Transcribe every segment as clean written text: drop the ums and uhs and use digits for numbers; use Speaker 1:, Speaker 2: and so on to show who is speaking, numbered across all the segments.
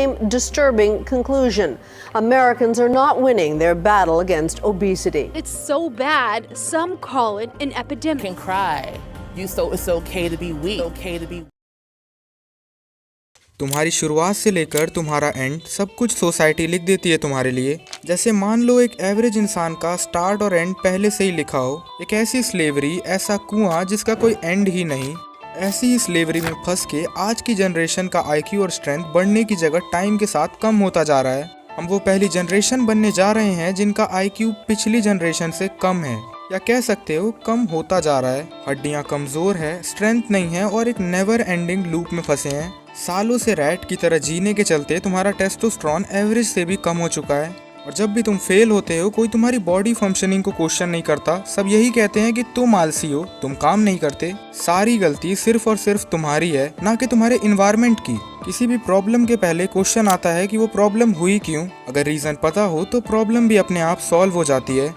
Speaker 1: same disturbing conclusion. Americans are not winning their battle against obesity.
Speaker 2: It's so bad, some call it an epidemic.
Speaker 3: You can cry. It's okay to be weak. It's okay to be.
Speaker 4: तुम्हारी शुरुआत से लेकर तुम्हारा and सब कुछ society लिख देती है तुम्हारे लिए। जैसे मान लो एक एवरेज इंसान का स्टार्ट और एंड पहले से ही लिखा हो। एक ऐसी स्लेवरी, ऐसा कुआं जिसका कोई एंड ही नहीं। ऐसी ही स्लेवरी में फंस के आज की जनरेशन का आईक्यू और स्ट्रेंथ बढ़ने की जगह टाइम के साथ कम होता जा रहा है। हम वो पहली जनरेशन बनने जा रहे हैं जिनका आईक्यू पिछली जनरेशन से कम है, या कह सकते हो कम होता जा रहा है। हड्डियां कमजोर है, स्ट्रेंथ नहीं है और एक नेवर एंडिंग लूप में फंसे हैं। सालों से रैट की तरह जीने के चलते तुम्हारा टेस्टोस्टेरोन एवरेज से भी कम हो चुका है। और जब भी तुम फेल होते हो, कोई तुम्हारी बॉडी फंक्शनिंग को क्वेश्चन नहीं करता। सब यही कहते हैं कि तुम आलसी हो, तुम काम नहीं करते। सारी गलती सिर्फ और सिर्फ तुम्हारी है, ना कि तुम्हारे इन्वायरमेंट की। किसी भी प्रॉब्लम के पहले क्वेश्चन आता है कि वो प्रॉब्लम हुई क्यों। अगर रीजन पता हो तो प्रॉब्लम भी अपने आप सॉल्व हो जाती है।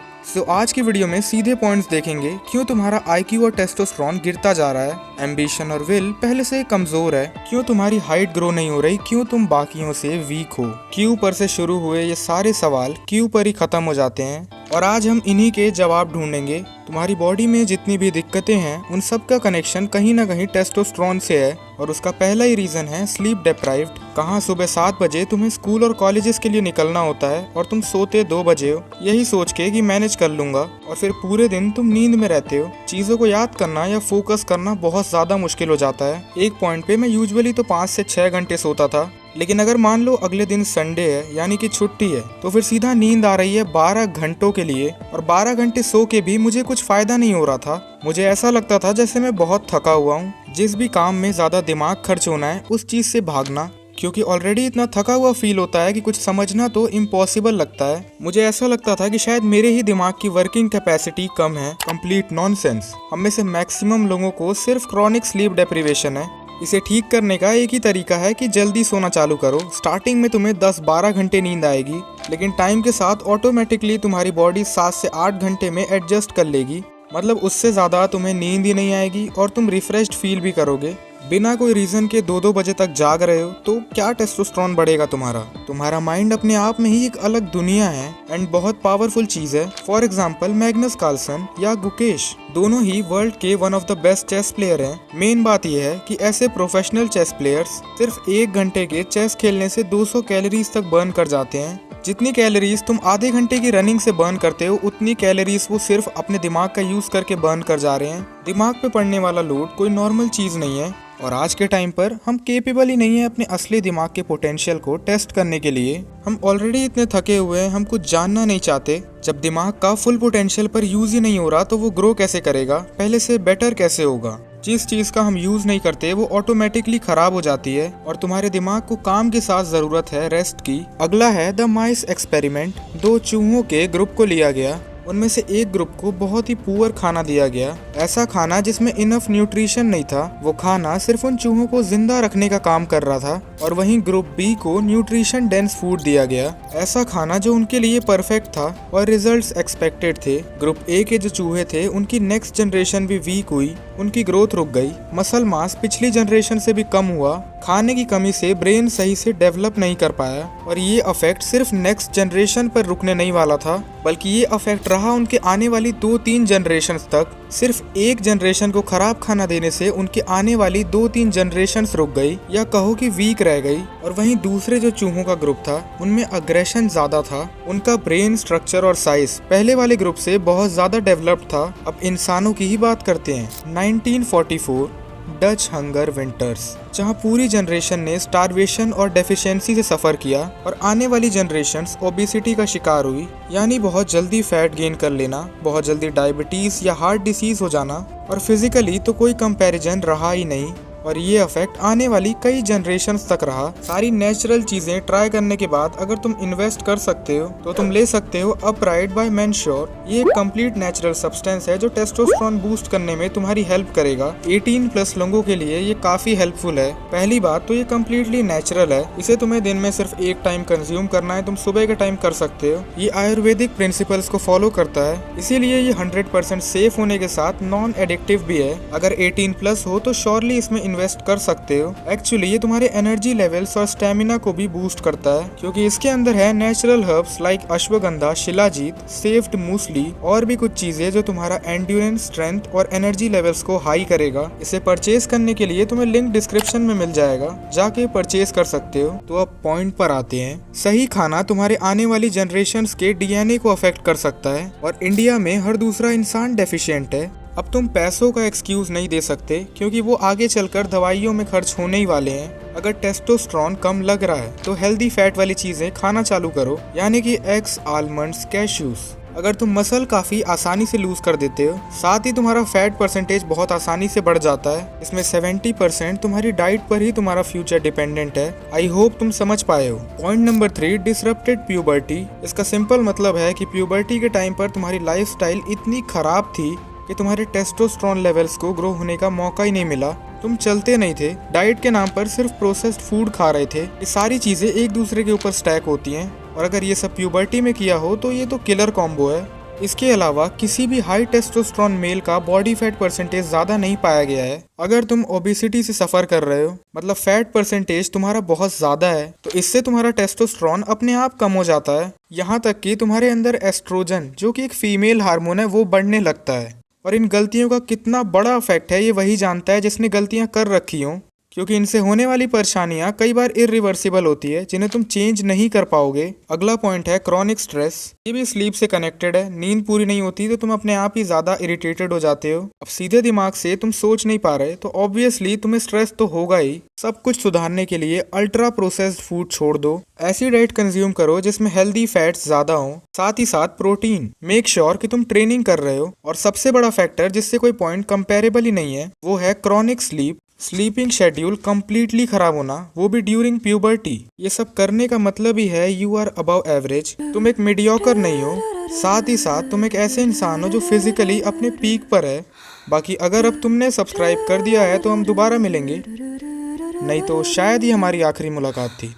Speaker 4: आज की वीडियो में सीधे पॉइंट्स देखेंगे क्यों तुम्हारा आईक्यू और टेस्टोस्टेरोन गिरता जा रहा है। एम्बिशन और विल पहले से कमजोर है। क्यों तुम्हारी हाइट ग्रो नहीं हो रही, क्यों तुम बाकियों से वीक हो। क्यों पर से शुरू हुए ये सारे सवाल क्यों पर ही खत्म हो जाते हैं, और आज हम इन्हीं के जवाब ढूंढेंगे। तुम्हारी बॉडी में जितनी भी दिक्कतें हैं उन सब का कनेक्शन कहीं ना कहीं टेस्टोस्टेरोन से है, और उसका पहला ही रीजन है स्लीप डिप्राइव्ड। कहाँ सुबह 7 बजे तुम्हें स्कूल और कॉलेजेस के लिए निकलना होता है और तुम सोते 2 बजे हो, यही सोच के कि मैनेज कर लूंगा, और फिर पूरे दिन तुम नींद में रहते हो। चीजों को याद करना या फोकस करना बहुत ज्यादा मुश्किल हो जाता है। एक पॉइंट पे मैं यूजुअली तो 5 से 6 घंटे सोता था, लेकिन अगर मान लो अगले दिन संडे है यानी कि छुट्टी है, तो फिर सीधा नींद आ रही है 12 घंटों के लिए, और 12 घंटे सो के भी मुझे कुछ फायदा नहीं हो रहा था। मुझे ऐसा लगता था जैसे मैं बहुत थका हुआ हूँ। जिस भी काम में ज्यादा दिमाग खर्च होना है उस चीज से भागना, क्योंकि ऑलरेडी इतना थका हुआ फील होता है कि कुछ समझना तो इम्पॉसिबल लगता है। मुझे ऐसा लगता था कि शायद मेरे ही दिमाग की वर्किंग कैपेसिटी कम है। Complete nonsense. हम में से मैक्सिमम लोगों को सिर्फ क्रॉनिक स्लीप डेप्रिवेशन है। इसे ठीक करने का एक ही तरीका है कि जल्दी सोना चालू करो। स्टार्टिंग में तुम्हें 10-12 घंटे नींद आएगी, लेकिन टाइम के साथ ऑटोमेटिकली तुम्हारी बॉडी 7 से 8 घंटे में एडजस्ट कर लेगी। मतलब उससे ज़्यादा तुम्हें नींद ही नहीं आएगी और तुम रिफ्रेश्ड फील भी करोगे। बिना कोई रीज़न के 2-2 बजे तक जाग रहे हो तो क्या टेस्टोस्टेरोन बढ़ेगा तुम्हारा माइंड अपने आप में ही एक अलग दुनिया है एंड बहुत पावरफुल चीज़ है। फॉर एग्जाम्पल मैग्नस कार्लसन या गुकेश दोनों ही वर्ल्ड के one of the best chess player हैं। मेन बात यह है कि ऐसे प्रोफेशनल चेस प्लेयर्स सिर्फ 1 घंटे के चेस खेलने से 200 कैलोरीज तक बर्न कर जाते हैं। जितनी कैलोरीज तुम आधे घंटे की रनिंग से बर्न करते हो, उतनी कैलोरीज वो सिर्फ अपने दिमाग का यूज करके बर्न कर जा रहे हैं। दिमाग पे पड़ने वाला लोड कोई नॉर्मल चीज नहीं है, और आज के टाइम पर हम केपेबल ही नहीं है अपने असली दिमाग के पोटेंशियल को टेस्ट करने के लिए। हम ऑलरेडी इतने थके हुए हैं, हम कुछ जानना नहीं चाहते। जब दिमाग का फुल पोटेंशियल पर यूज ही नहीं हो रहा तो वो ग्रो कैसे करेगा, पहले से बेटर कैसे होगा। जिस चीज का हम यूज नहीं करते वो ऑटोमेटिकली खराब हो जाती है, और तुम्हारे दिमाग को काम के साथ जरूरत है रेस्ट की। अगला है द माइस एक्सपेरिमेंट। 2 चूहों के ग्रुप को लिया गया। उनमें से एक ग्रुप को बहुत ही पुअर खाना दिया गया, ऐसा खाना जिसमें इनफ न्यूट्रिशन नहीं था। वो खाना सिर्फ उन चूहों को जिंदा रखने का काम कर रहा था, और वहीं ग्रुप बी को न्यूट्रिशन डेंस फूड दिया गया, ऐसा खाना जो उनके लिए परफेक्ट था और रिजल्ट्स एक्सपेक्टेड थे। ग्रुप ए के जो चूहे थे उनकी नेक्स्ट जनरेशन भी वीक हुई, उनकी ग्रोथ रुक गई, मसल मास पिछली जनरेशन से भी कम हुआ, खाने की कमी से ब्रेन सही से डेवलप नहीं कर पाया, और ये अफेक्ट सिर्फ नेक्स्ट जनरेशन पर रुकने नहीं वाला था, बल्कि ये अफेक्ट रहा उनके आने वाली 2-3 जनरेशन तक। सिर्फ एक जनरेशन को खराब खाना देने से उनके आने वाली 2-3 जनरेशन रुक गई, या कहो कि वीक रह गई। और वहीं दूसरे जो चूहों का ग्रुप था उनमें अग्रेशन ज्यादा था, उनका ब्रेन स्ट्रक्चर और साइज पहले वाले ग्रुप से बहुत ज्यादा डेवलप्ड था। अब इंसानों की ही बात करते हैं। 1944 डच हंगर विंटर्स, जहां पूरी जनरेशन ने स्टारवेशन और डेफिशिएंसी से सफर किया, और आने वाली जनरेशन्स ओबेसिटी का शिकार हुई, यानी बहुत जल्दी फैट गेन कर लेना, बहुत जल्दी डायबिटीज या हार्ट डिसीज हो जाना, और फिजिकली तो कोई कंपैरिजन रहा ही नहीं। और ये इफेक्ट आने वाली कई जनरेशन्स तक रहा। सारी नेचुरल चीजें ट्राई करने के बाद अगर तुम इन्वेस्ट कर सकते हो तो तुम ले सकते हो अपराइट बाय मेनश्योर। ये एक कंप्लीट नेचुरल सब्सटेंस है जो टेस्टोस्टेरोन बूस्ट करने में तुम्हारी हेल्प करेगा। 18+ लोगों के लिए ये काफी हेल्पफुल है। पहली बात तो ये कम्प्लीटली नेचुरल है, इसे तुम्हें दिन में सिर्फ एक टाइम कंज्यूम करना है, तुम सुबह के टाइम कर सकते हो। ये आयुर्वेदिक प्रिंसिपल्स को फॉलो करता है, इसीलिए ये 100% सेफ होने के साथ नॉन एडिक्टिव भी है। अगर 18+ हो तो श्योरली इसमें इन्वेस्ट कर सकते हो। एक्चुअली ये तुम्हारे एनर्जी लेवल्स और स्टेमिना को भी बूस्ट करता है, क्योंकि इसके अंदर है natural herbs like ashwagandha, shilajit, safed musli और भी कुछ चीजें जो तुम्हारा एंड्योरेंस, स्ट्रेंथ और एनर्जी लेवल्स को हाई करेगा। इसे परचेज करने के लिए तुम्हें लिंक डिस्क्रिप्शन में मिल जाएगा, जाके परचेज कर सकते हो। तो अब पॉइंट पर आते हैं। सही खाना तुम्हारे आने वाली जनरेशन्स के डीएनए को अफेक्ट कर सकता है और इंडिया में हर दूसरा इंसान डेफिशिएंट है। अब तुम पैसों का एक्सक्यूज नहीं दे सकते, क्योंकि वो आगे चलकर दवाइयों में खर्च होने ही वाले हैं। अगर टेस्टोस्टेरोन कम लग रहा है तो हेल्दी फैट वाली चीजें खाना चालू करो, यानी कि एग्स, आलमंड्स, कैश्यूज। अगर तुम मसल काफी आसानी से लूज कर देते हो, साथ ही तुम्हारा फैट परसेंटेज बहुत आसानी से बढ़ जाता है। इसमें 70% तुम्हारी डाइट पर ही तुम्हारा फ्यूचर डिपेंडेंट है। आई होप तुम समझ पाए हो। Point number 3, disrupted puberty. इसका सिंपल मतलब है कि प्यूबर्टी के टाइम पर तुम्हारी लाइफस्टाइल इतनी खराब थी कि तुम्हारे टेस्टोस्टेरोन लेवल्स को ग्रो होने का मौका ही नहीं मिला। तुम चलते नहीं थे, डाइट के नाम पर सिर्फ प्रोसेस्ड फूड खा रहे थे। ये सारी चीजें एक दूसरे के ऊपर स्टैक होती हैं, और अगर ये सब प्यूबर्टी में किया हो तो ये तो किलर कॉम्बो है। इसके अलावा किसी भी हाई टेस्टोस्टेरोन मेल का बॉडी फैट परसेंटेज ज्यादा नहीं पाया गया है। अगर तुम ओबेसिटी से सफर कर रहे हो, मतलब फैट परसेंटेज तुम्हारा बहुत ज्यादा है, तो इससे तुम्हारा टेस्टोस्टेरोन अपने आप कम हो जाता है। यहाँ तक कि तुम्हारे अंदर एस्ट्रोजन, जो कि एक फीमेल हार्मोन है, वो बढ़ने लगता है। और इन गलतियों का कितना बड़ा इफेक्ट है ये वही जानता है जिसने गलतियां कर रखी हों, क्योंकि इनसे होने वाली परेशानियां कई बार इरिवर्सिबल होती है, जिन्हें तुम चेंज नहीं कर पाओगे। अगला पॉइंट है क्रॉनिक स्ट्रेस। ये भी स्लीप से कनेक्टेड है। नींद पूरी नहीं होती तो तुम अपने आप ही ज्यादा इरिटेटेड हो जाते हो। अब सीधे दिमाग से तुम सोच नहीं पा रहे तो ऑब्वियसली तुम्हें स्ट्रेस तो होगा ही। सब कुछ सुधारने के लिए अल्ट्रा प्रोसेस्ड फूड छोड़ दो, ऐसी डाइट कंज्यूम करो जिसमें हेल्दी फैट्स ज्यादा हो, साथ ही साथ प्रोटीन। मेक श्योर कि तुम ट्रेनिंग कर रहे हो। और सबसे बड़ा फैक्टर जिससे कोई पॉइंट कंपेरेबल ही नहीं है, वो है chronic sleep. Sleeping schedule completely खराब होना, वो भी ड्यूरिंग प्यूबर्टी। ये सब करने का मतलब ही है यू आर अबव एवरेज। तुम एक मीडियोकर नहीं हो, साथ ही साथ तुम एक ऐसे इंसान हो जो फिजिकली अपने पीक पर है। बाकी अगर अब तुमने सब्सक्राइब कर दिया है तो हम दोबारा मिलेंगे, नहीं तो शायद ही हमारी आखिरी मुलाकात थी।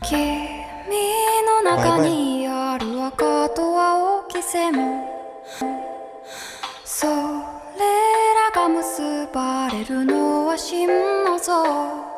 Speaker 4: Bye bye.
Speaker 5: それらが結ばれるのは真の像